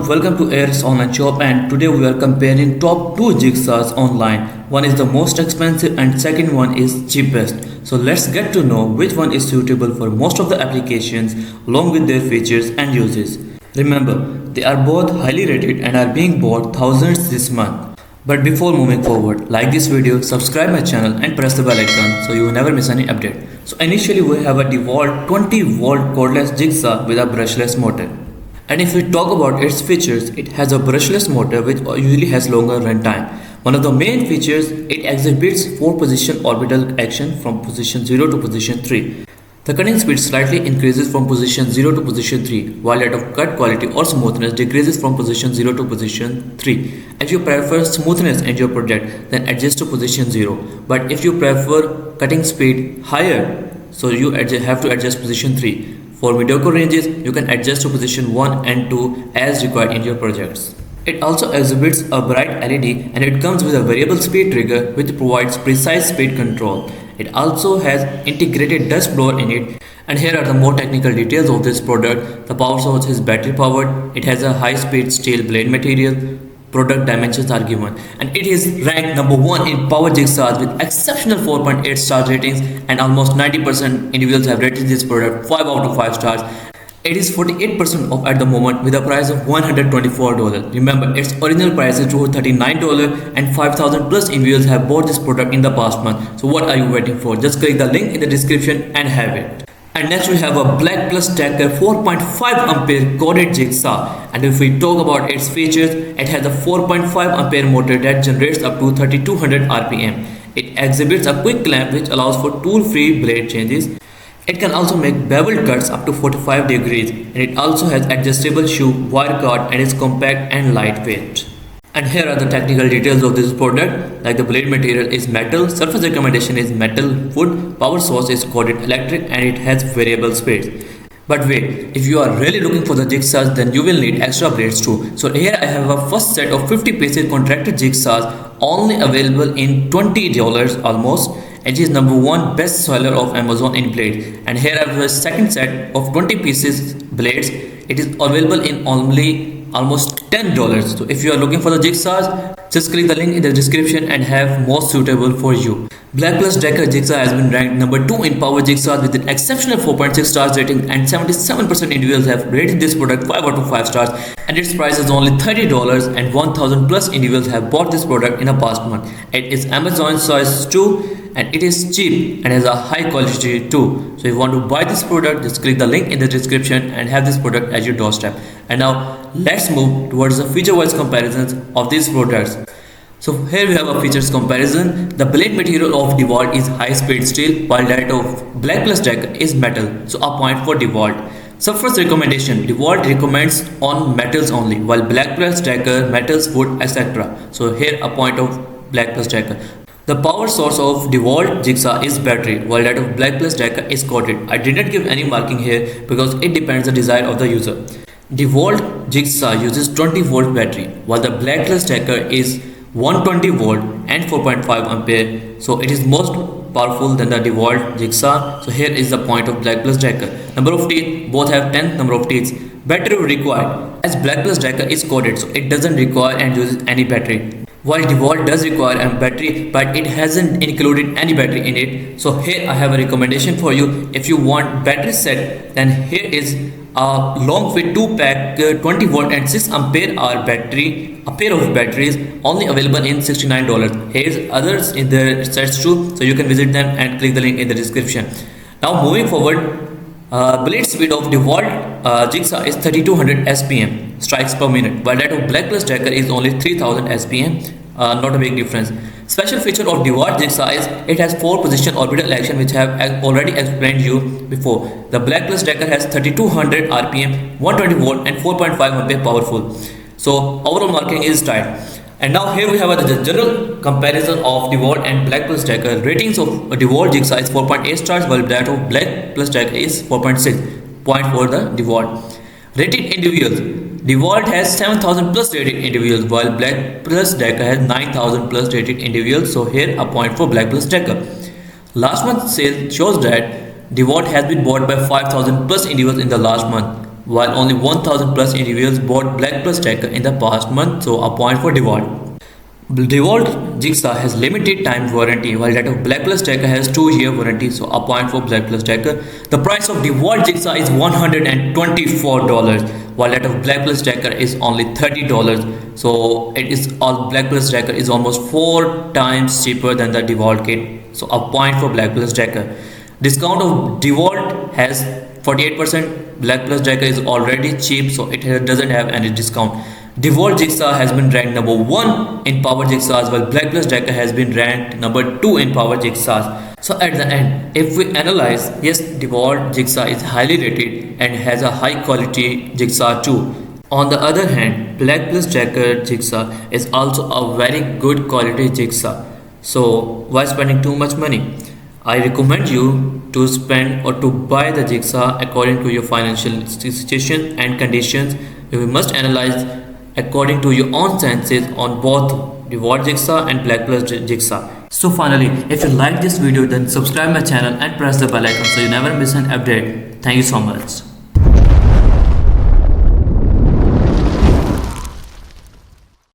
welcome to Air's online shop, and today we are comparing top two jigsaws online. One is the most expensive and second one is cheapest. So let's get to know which one is suitable for most of the applications along with their features and uses. Remember, they are both highly rated and are being bought thousands this month. But before moving forward, like this video, subscribe my channel and press the bell icon so you will never miss any update. So initially we have a DeWalt 20-volt cordless jigsaw with a brushless motor. And if we talk about its features, it has a brushless motor which usually has longer runtime. One of the main features, it exhibits 4-position orbital action from position 0 to position 3. The cutting speed slightly increases from position 0 to position 3, while that of cut quality or smoothness decreases from position 0 to position 3. If you prefer smoothness in your project, then adjust to position 0. But if you prefer cutting speed higher, so you have to adjust position 3. For mediocre ranges, you can adjust to position 1 and 2 as required in your projects. It also exhibits a bright LED and it comes with a variable speed trigger which provides precise speed control. It also has integrated dust blower in it. And here are the more technical details of this product. The power source is battery powered. It has a high speed steel blade material. Product dimensions are given, and it is ranked number 1 in power jigsaws with exceptional 4.8 star ratings, and almost 90% individuals have rated this product 5 out of 5 stars. It is 48% off at the moment with a price of $124. Remember, its original price is $239 and 5,000 plus individuals have bought this product in the past month. So what are you waiting for? Just click the link in the description and have it. And next we have a Black Plus Decker 4.5 ampere corded jigsaw, and if we talk about its features, it has a 4.5 ampere motor that generates up to 3200 rpm. It exhibits a quick clamp which allows for tool-free blade changes. It can also make beveled cuts up to 45 degrees, and it also has adjustable shoe, wire cord, and is compact and lightweight. And here are the technical details of this product. Like the blade material is metal, surface recommendation is metal wood, power source is corded electric, and it has variable speeds. But wait, if you are really looking for the jigsaws, then you will need extra blades too. So here I have a first set of 50 pieces contracted jigsaws, only available in $20 almost. It is number 1 best seller of Amazon in blades. And here I have a second set of 20 pieces blades. It is available in only almost $10. So if you are looking for the jigsaws, just click the link in the description and have most suitable for you. Black Plus Decker jigsaw has been ranked number 2 in power jigsaws with an exceptional 4.6 stars rating, and 77% individuals have rated this product 5 out of 5 stars, and its price is only $30 and 1000 plus individuals have bought this product in the past month. It is Amazon choice too, and it is cheap and has a high quality too. So if you want to buy this product, just click the link in the description and have this product at your doorstep. And now let's move towards the feature wise comparisons of these products. So here we have a features comparison. The blade material of DeWalt is high speed steel, while that of Black Plus Decker is metal, so a point for DeWalt. Surface recommendation, DeWalt recommends on metals only, while Black Plus Decker metals, wood, etc. So here a point of Black Plus Decker. The power source of DeWalt jigsaw is battery, while that of Black Plus Decker is corded. I did not give any marking here because it depends on the desire of the user. DeWalt jigsaw uses 20 volt battery, while the Black Plus Decker is 120 volt and 4.5 ampere. So it is most powerful than the DeWalt jigsaw. So here is the point of Black Plus Decker. Number of teeth, both have 10 number of teeth. Battery required, as Black Plus Decker is corded, so it doesn't require and uses any battery, while DeWalt does require a battery, but it hasn't included any battery in it. So here I have a recommendation for you. If you want battery set, then here is a long fit 2-pack 20 volt and 6 ampere hour battery, a pair of batteries, only available in $69. Here's others in the sets too, so you can visit them and click the link in the description. Now moving forward, blade speed of DeWalt jigsaw is 3200 SPM strikes per minute, while that of Black Plus Decker is only 3000 SPM. Not a big difference. Special feature of DeWalt jigsaw is it has 4-position orbital action, which I have already explained you before. The Black Plus Decker has 3200 RPM, 120 volt and 4.5 ampere powerful. So overall marking is tight. And now here we have a general comparison of DeWalt and Black Plus Decker. Ratings of DeWalt jigsaw is 4.8 stars, while that of Black Plus Decker is 4.6. Point for the DeWalt. Rated individuals, DeWalt has 7000 plus rated individuals, while Black Plus Decker has 9000 plus rated individuals. So here a point for Black Plus Decker. Last month's sale shows that DeWalt has been bought by 5000 plus individuals in the last month, while only 1000 plus individuals bought Black Plus Tracker in the past month, so a point for DeWalt. DeWalt Jigsaw has limited time warranty, while that of Black Plus Tracker has 2-year warranty, so a point for Black Plus Tracker. The price of DeWalt Jigsaw is $124, while that of Black Plus Tracker is only $30. So it is all Black Plus Tracker is almost 4 times cheaper than the DeWalt kit. So a point for Black Plus Tracker. Discount of DeWalt has 48%. Black Plus Tracker is already cheap, so it doesn't have any discount. DeWalt Jigsaw has been ranked number 1 in power jigsaws, while Black Plus Tracker has been ranked number 2 in power jigsaws. So at the end, if we analyze, yes, DeWalt Jigsaw is highly rated and has a high quality jigsaw too. On the other hand, Black Plus Tracker Jigsaw is also a very good quality jigsaw. So why spending too much money? I recommend you to spend or to buy the jigsaw according to your financial situation and conditions. You must analyze according to your own senses on both DeWalt Jigsaw and Black Plus Jigsaw. So finally, if you like this video, then subscribe my channel and press the bell icon so you never miss an update. Thank you so much.